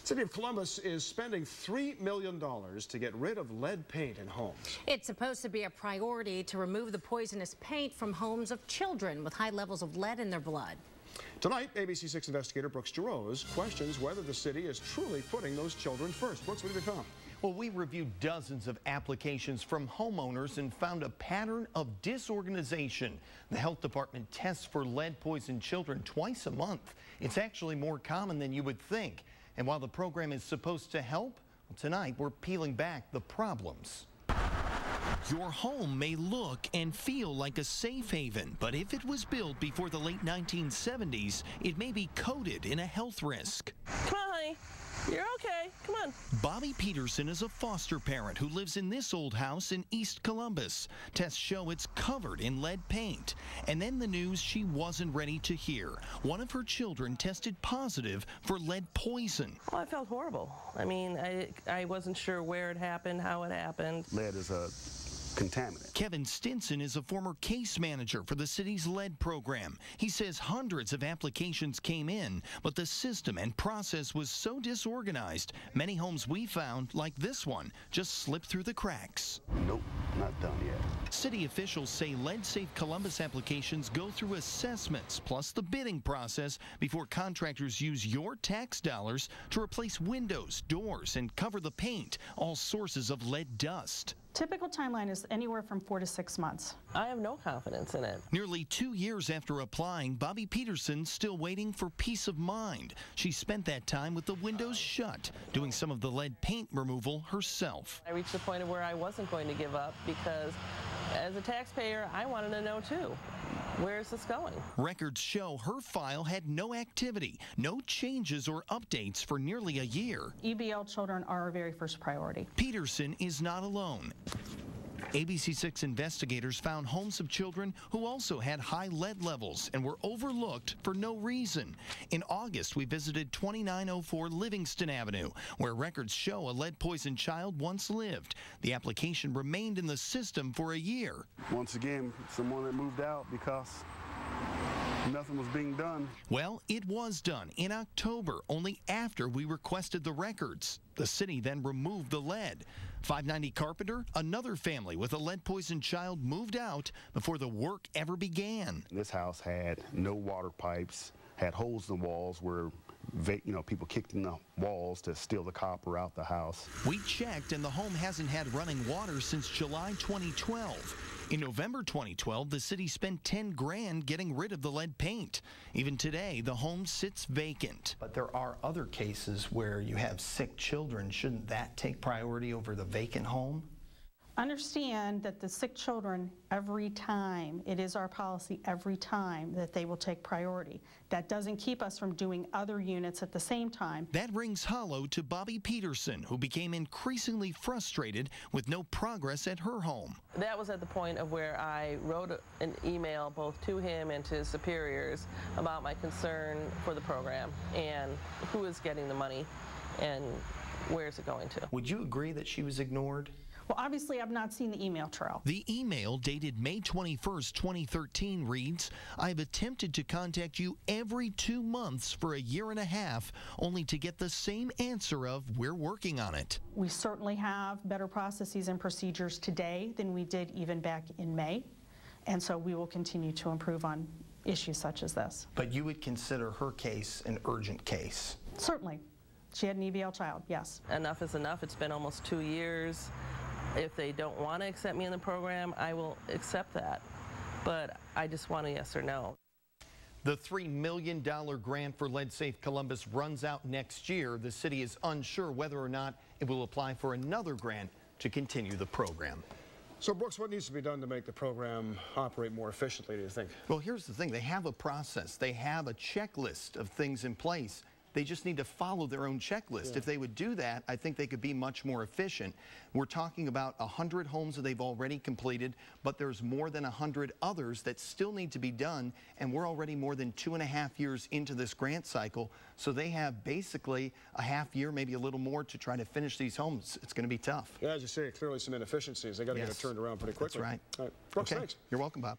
City of Columbus is spending $3 million to get rid of lead paint in homes. It's supposed to be a priority to remove the poisonous paint from homes of children with high levels of lead in their blood. Tonight, ABC6 investigator Brooks Jarosz questions whether the city is truly putting those children first. Brooks, what have you found? Well, we reviewed dozens of applications from homeowners and found a pattern of disorganization. The health department tests for lead-poisoned children twice a month. It's actually more common than you would think. And while the program is supposed to help, well, tonight we're peeling back the problems. Your home may look and feel like a safe haven, but if it was built before the late 1970s, it may be coded in a health risk. Come on, honey. You're okay. Come on. Bobby Peterson is a foster parent who lives in this old house in East Columbus. Tests show it's covered in lead paint. And then the news she wasn't ready to hear. One of her children tested positive for lead poison. Oh, I felt horrible. I mean, I wasn't sure where it happened, how it happened. Lead is a contaminant. Kevin Stinson is a former case manager for the city's lead program. He says hundreds of applications came in, but the system and process was so disorganized, many homes we found, like this one, just slipped through the cracks. Nope, not done yet. City officials say lead-safe Columbus applications go through assessments, plus the bidding process, before contractors use your tax dollars to replace windows, doors, and cover the paint, all sources of lead dust. Typical timeline is anywhere from 4 to 6 months. I have no confidence in it. Nearly 2 years after applying, Bobby Peterson's still waiting for peace of mind. She spent that time with the windows shut, doing some of the lead paint removal herself. I reached the point of where I wasn't going to give up because as a taxpayer, I wanted to know too. Where is this going? Records show her file had no activity, no changes or updates for nearly a year. EBL children are our very first priority. Peterson is not alone. ABC6 investigators found homes of children who also had high lead levels and were overlooked for no reason. In August, we visited 2904 Livingston Avenue, where records show a lead-poisoned child once lived. The application remained in the system for a year. Once again, someone that moved out because nothing was being done. Well, it was done in October, only after we requested the records. The city then removed the lead. 590 Carpenter, another family with a lead-poisoned child, moved out before the work ever began. This house had no water pipes, had holes in the walls where people kicked in the walls to steal the copper out the house. We checked, and the home hasn't had running water since July 2012. In November 2012, the city spent $10 grand getting rid of the lead paint. Even today, the home sits vacant. But there are other cases where you have sick children. Shouldn't that take priority over the vacant home? Understand that the sick children, every time, it is our policy every time that they will take priority. That doesn't keep us from doing other units at the same time. That rings hollow to Bobby Peterson, who became increasingly frustrated with no progress at her home. That was at the point of where I wrote an email both to him and to his superiors about my concern for the program and who is getting the money and where is it going to. Would you agree that she was ignored? Well, obviously, I've not seen the email trail. The email dated May 21st, 2013 reads, "I've attempted to contact you every 2 months for a year and a half, only to get the same answer of, we're working on it." We certainly have better processes and procedures today than we did even back in May. And so we will continue to improve on issues such as this. But you would consider her case an urgent case? Certainly. She had an EBL child, yes. Enough is enough. It's been almost 2 years. If they don't want to accept me in the program, I will accept that. But I just want a yes or no. The $3 million grant for Lead Safe Columbus runs out next year. The city is unsure whether or not it will apply for another grant to continue the program. So, Brooks, what needs to be done to make the program operate more efficiently, do you think? Well, here's the thing. They have a process. They have a checklist of things in place. They just need to follow their own checklist. Yeah. If they would do that, I think they could be much more efficient. We're talking about 100 homes that they've already completed, but there's more than 100 others that still need to be done, and we're already more than 2.5 years into this grant cycle, so they have basically a half year, maybe a little more, to try to finish these homes. It's going to be tough. Yeah, as you say, clearly some inefficiencies. They got to get it turned around pretty quickly. That's right. All right. Brooks, okay. Thanks. You're welcome, Bob.